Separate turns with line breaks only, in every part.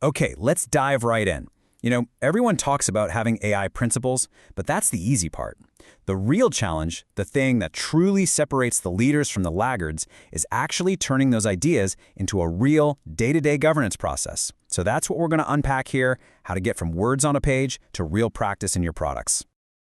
Okay, let's dive right in. Everyone talks about having AI principles, but that's the easy part. The real challenge, the thing that truly separates the leaders from the laggards, is actually turning those ideas into a real day-to-day governance process. So that's what we're going to unpack here, how to get from words on a page to real practice in your products.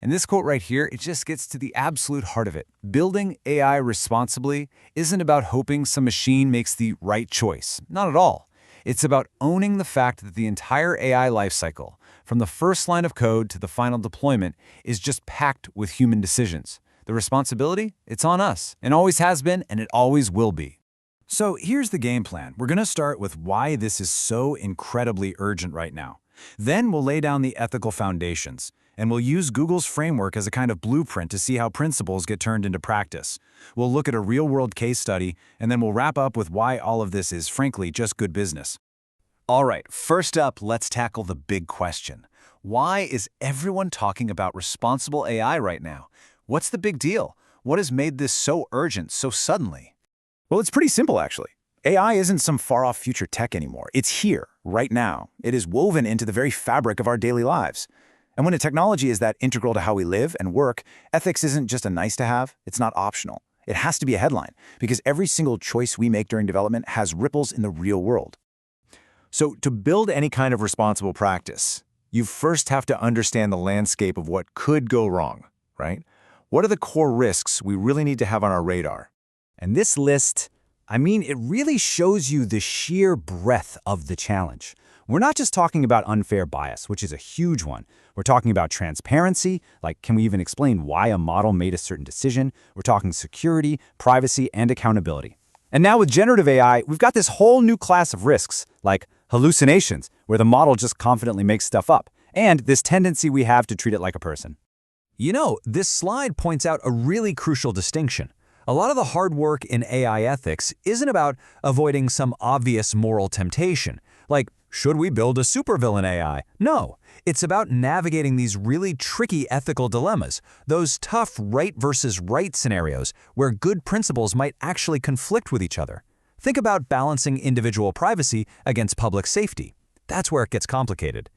And this quote right here, it just gets to the absolute heart of it. Building AI responsibly isn't about hoping some machine makes the right choice. Not at all. It's about owning the fact that the entire AI lifecycle, from the first line of code to the final deployment, is just packed with human decisions. The responsibility, it's on us, and always has been, and it always will be.
So here's the game plan. We're going to start with why this is so incredibly urgent right now. Then we'll lay down the ethical foundations, and we'll use Google's framework as a kind of blueprint to see how principles get turned into practice. We'll look at a real-world case study, and then we'll wrap up with why all of this is, frankly, just good business.
All right, first up, let's tackle the big question. Why is everyone talking about responsible AI right now? What's the big deal? What has made this so urgent so suddenly?
Well, it's pretty simple, actually. AI isn't some far-off future tech anymore. It's here, right now. It is woven into the very fabric of our daily lives. And when a technology is that integral to how we live and work, ethics isn't just a nice-to-have, it's not optional. It has to be a headline, because every single choice we make during development has ripples in the real world.
So to build any kind of responsible practice, you first have to understand the landscape of what could go wrong, right? What are the core risks we really need to have on our radar?
And this list, it really shows you the sheer breadth of the challenge. We're not just talking about unfair bias, which is a huge one. We're talking about transparency, like can we even explain why a model made a certain decision? We're talking security, privacy, and accountability. And now with generative AI, we've got this whole new class of risks, like hallucinations, where the model just confidently makes stuff up, and this tendency we have to treat it like a person.
This slide points out a really crucial distinction. A lot of the hard work in AI ethics isn't about avoiding some obvious moral temptation, like, should we build a supervillain AI? No, it's about navigating these really tricky ethical dilemmas, those tough right versus right scenarios where good principles might actually conflict with each other. Think about balancing individual privacy against public safety. That's where it gets complicated.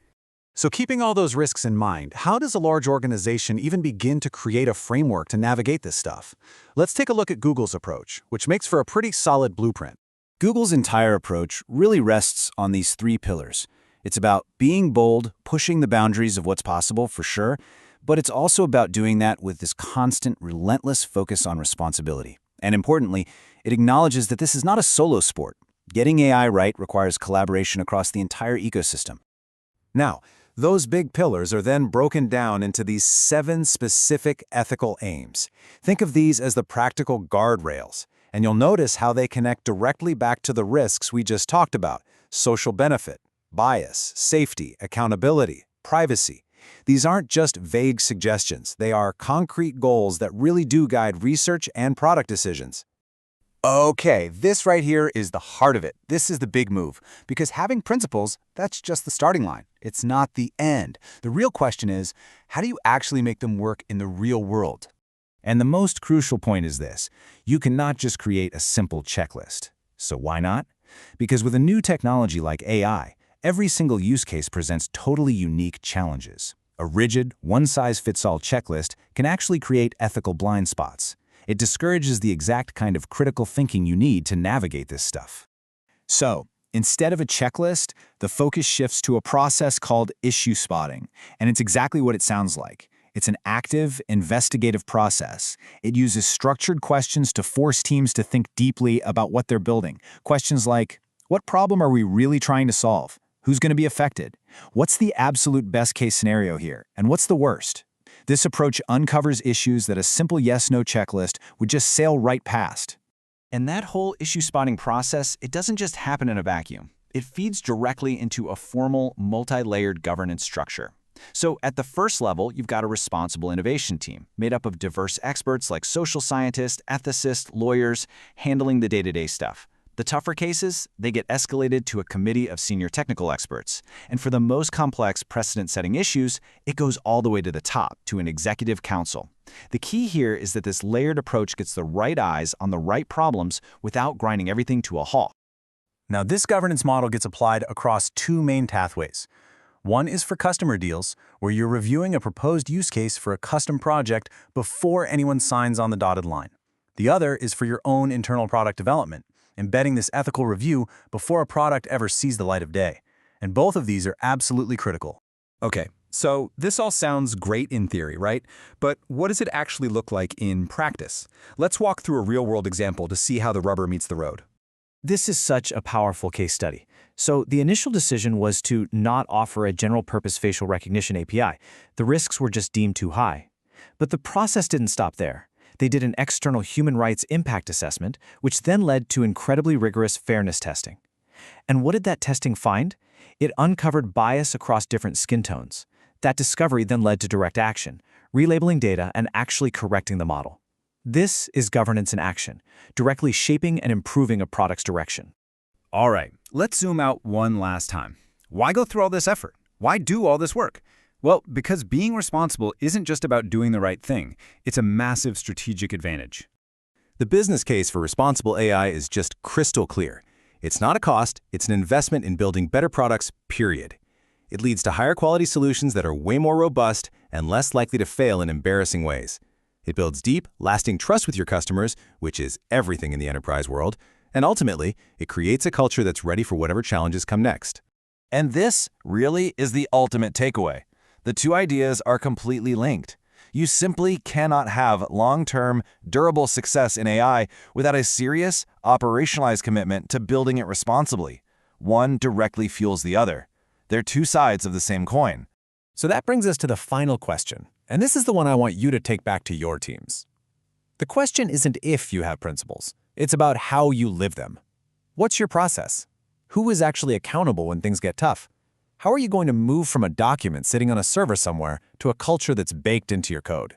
So keeping all those risks in mind, how does a large organization even begin to create a framework to navigate this stuff? Let's take a look at Google's approach, which makes for a pretty solid blueprint.
Google's entire approach really rests on these three pillars. It's about being bold, pushing the boundaries of what's possible, for sure, but it's also about doing that with this constant, relentless focus on responsibility. And importantly, it acknowledges that this is not a solo sport. Getting AI right requires collaboration across the entire ecosystem.
Now, those big pillars are then broken down into these 7 specific ethical aims. Think of these as the practical guardrails, and you'll notice how they connect directly back to the risks we just talked about: social benefit, bias, safety, accountability, privacy. These aren't just vague suggestions. They are concrete goals that really do guide research and product decisions.
Okay, this right here is the heart of it. This is the big move. Because having principles, that's just the starting line. It's not the end. The real question is, how do you actually make them work in the real world?
And the most crucial point is this: you cannot just create a simple checklist. So why not? Because with a new technology like AI, every single use case presents totally unique challenges. A rigid, one-size-fits-all checklist can actually create ethical blind spots. It discourages the exact kind of critical thinking you need to navigate this stuff. So, instead of a checklist, the focus shifts to a process called issue spotting, and it's exactly what it sounds like. It's an active, investigative process. It uses structured questions to force teams to think deeply about what they're building. Questions like, what problem are we really trying to solve? Who's going to be affected? What's the absolute best-case scenario here? And what's the worst? This approach uncovers issues that a simple yes-no checklist would just sail right past.
And that whole issue spotting process, it doesn't just happen in a vacuum. It feeds directly into a formal, multi-layered governance structure. So at the first level, you've got a responsible innovation team made up of diverse experts like social scientists, ethicists, lawyers, handling the day-to-day stuff. The tougher cases, they get escalated to a committee of senior technical experts. And for the most complex precedent-setting issues, it goes all the way to the top, to an executive council. The key here is that this layered approach gets the right eyes on the right problems without grinding everything to a halt.
Now, this governance model gets applied across two main pathways. One is for customer deals, where you're reviewing a proposed use case for a custom project before anyone signs on the dotted line. The other is for your own internal product development, embedding this ethical review before a product ever sees the light of day. And both of these are absolutely critical.
Okay, so this all sounds great in theory, right? But what does it actually look like in practice? Let's walk through a real-world example to see how the rubber meets the road.
This is such a powerful case study. So the initial decision was to not offer a general-purpose facial recognition API. The risks were just deemed too high. But the process didn't stop there. They did an external human rights impact assessment, which then led to incredibly rigorous fairness testing. And what did that testing find? It uncovered bias across different skin tones. That discovery then led to direct action, relabeling data and actually correcting the model. This is governance in action, directly shaping and improving a product's direction.
All right, let's zoom out one last time. Why go through all this effort? Why do all this work? Well, because being responsible isn't just about doing the right thing. It's a massive strategic advantage.
The business case for responsible AI is just crystal clear. It's not a cost, it's an investment in building better products, period. It leads to higher quality solutions that are way more robust and less likely to fail in embarrassing ways. It builds deep, lasting trust with your customers, which is everything in the enterprise world, and ultimately, it creates a culture that's ready for whatever challenges come next.
And this really is the ultimate takeaway. The two ideas are completely linked. You simply cannot have long-term, durable success in AI without a serious, operationalized commitment to building it responsibly. One directly fuels the other. They're two sides of the same coin.
So that brings us to the final question, and this is the one I want you to take back to your teams. The question isn't if you have principles, it's about how you live them. What's your process? Who is actually accountable when things get tough? How are you going to move from a document sitting on a server somewhere to a culture that's baked into your code?